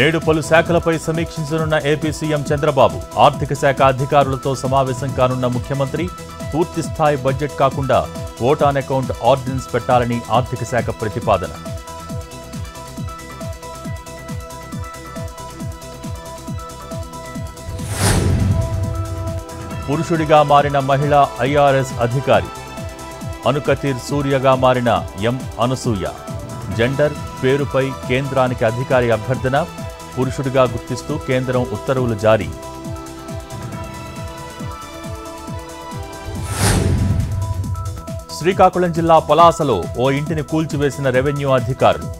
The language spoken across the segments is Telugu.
నేడు పలు శాఖలపై సమీక్షించనున్న ఏపీ సీఎం చంద్రబాబు. ఆర్థిక శాఖ అధికారులతో సమావేశం కానున్న ముఖ్యమంత్రి. పూర్తి స్థాయి బడ్జెట్ కాకుండా ఓట్ ఆన్ అకౌంట్ ఆర్డినెన్స్ పెట్టాలని ఆర్థిక శాఖ ప్రతిపాదన. పురుషుడిగా మారిన మహిళ ఐఆర్ఎస్ అధికారి. అనుకతీర్ సూర్యగా మారిన ఎం అనసూయ. జెండర్ పేరుపై కేంద్రానికి అధికారి అభ్యర్థన. పురుషుడిగా గుర్తిస్తూ కేంద్రం ఉత్తర్వులు జారీ. శ్రీకాకుళం జిల్లా పలాసలో ఓ ఇంటిని కూల్చివేసిన రెవెన్యూ అధికారులు.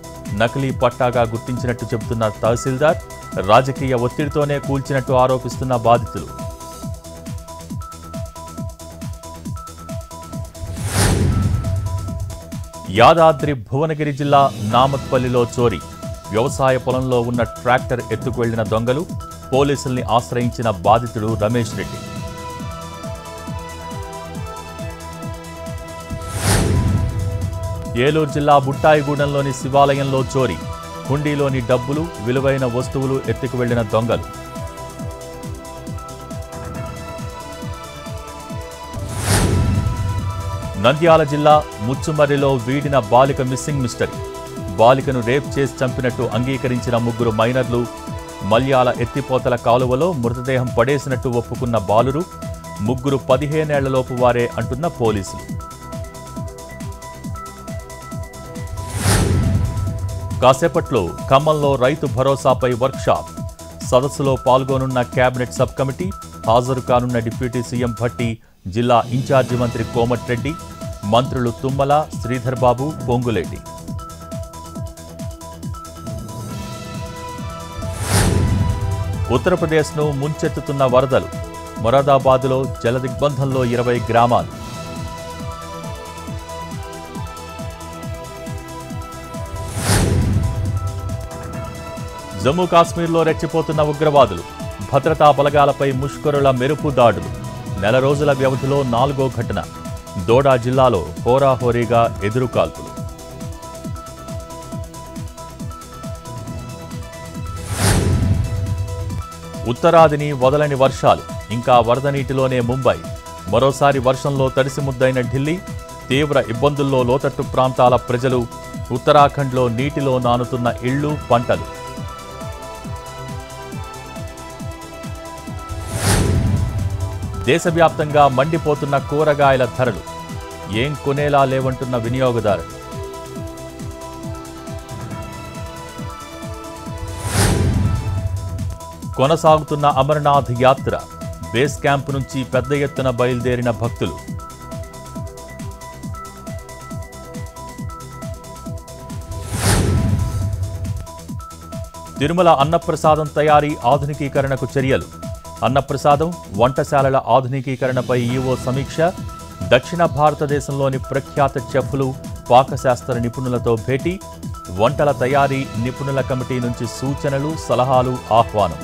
నకిలీ పట్టాగా గుర్తించినట్టు చెబుతున్న తహసీల్దార్. రాజకీయ ఒత్తిడితోనే కూల్చినట్టు ఆరోపిస్తున్న బాధితులు. యాదాద్రి భువనగిరి జిల్లా నామత్పల్లిలో చోరీ. వ్యవసాయ పొలంలో ఉన్న ట్రాక్టర్ ఎత్తుకు వెళ్లిన దొంగలు. పోలీసుల్ని ఆశ్రయించిన బాధితుడు రమేష్ రెడ్డి. ఏలూరు జిల్లా బుట్టాయిగూడెంలోని శివాలయంలో చోరీ. హుండీలోని డబ్బులు, విలువైన వస్తువులు ఎత్తుకు వెళ్లిన దొంగలు. నంద్యాల జిల్లా ముచ్చుమర్రిలో వీడిన బాలిక మిస్సింగ్ మిస్టరీ. బాలికను రేప్ చేసి చంపినట్టు అంగీకరించిన ముగ్గురు మైనర్లు. మల్యాల ఎత్తిపోతల కాలువలో మృతదేహం పడేసినట్టు ఒప్పుకున్న బాలురు. ముగ్గురు 15 ఏళ్లలోపు వారే అంటున్న పోలీసులు. కాసేపట్లో ఖమ్మంలో రైతు భరోసాపై వర్క్షాప్. సదస్సులో పాల్గొనున్న కేబినెట్ సబ్ కమిటీ. హాజరు కానున్న డిప్యూటీ సీఎం భట్టి, జిల్లా ఇన్ఛార్జి మంత్రి కోమటిరెడ్డి, మంత్రులు తుమ్మల, శ్రీధర్ బాబు, పొంగులేటి. ఉత్తరప్రదేశ్ను ముంచెత్తుతున్న వరదలు. మొరాదాబాద్లో జలదిగ్బంధంలో 20 గ్రామాలు. జమ్మూ కాశ్మీర్లో రెచ్చిపోతున్న ఉగ్రవాదులు. భద్రతా బలగాలపై ముష్కరుల మెరుపు దాడులు. నెల రోజుల వ్యవధిలో 4వ ఘటన. దోడా జిల్లాలో హోరాహోరీగా ఎదురుకాల్పులు. ఉత్తరాదిని వదలని వర్షాలు. ఇంకా వరద నీటిలోనే ముంబై. మరోసారి వర్షంలో తడిసి ముద్దైన ఢిల్లీ. తీవ్ర ఇబ్బందుల్లో లోతట్టు ప్రాంతాల ప్రజలు. ఉత్తరాఖండ్లో నీటిలో నానుతున్న ఇళ్లు, పంటలు. దేశవ్యాప్తంగా మండిపోతున్న కూరగాయల ధరలు. ఏం కొనేలా లేవంటున్న వినియోగదారులు. కొనసాగుతున్న అమర్నాథ్ యాత్ర. బేస్ క్యాంప్ నుంచి పెద్ద ఎత్తున బయలుదేరిన భక్తులు. తిరుమల అన్నప్రసాదం తయారీ ఆధునికీకరణకు చర్యలు. అన్నప్రసాదం, వంటశాలల ఆధునికీకరణపై ఈవో సమీక్ష. దక్షిణ భారతదేశంలోని ప్రఖ్యాత చెఫ్లు, పాకశాస్త్ర నిపుణులతో భేటీ. వంటల తయారీ నిపుణుల కమిటీ నుంచి సూచనలు, సలహాలు ఆహ్వానం.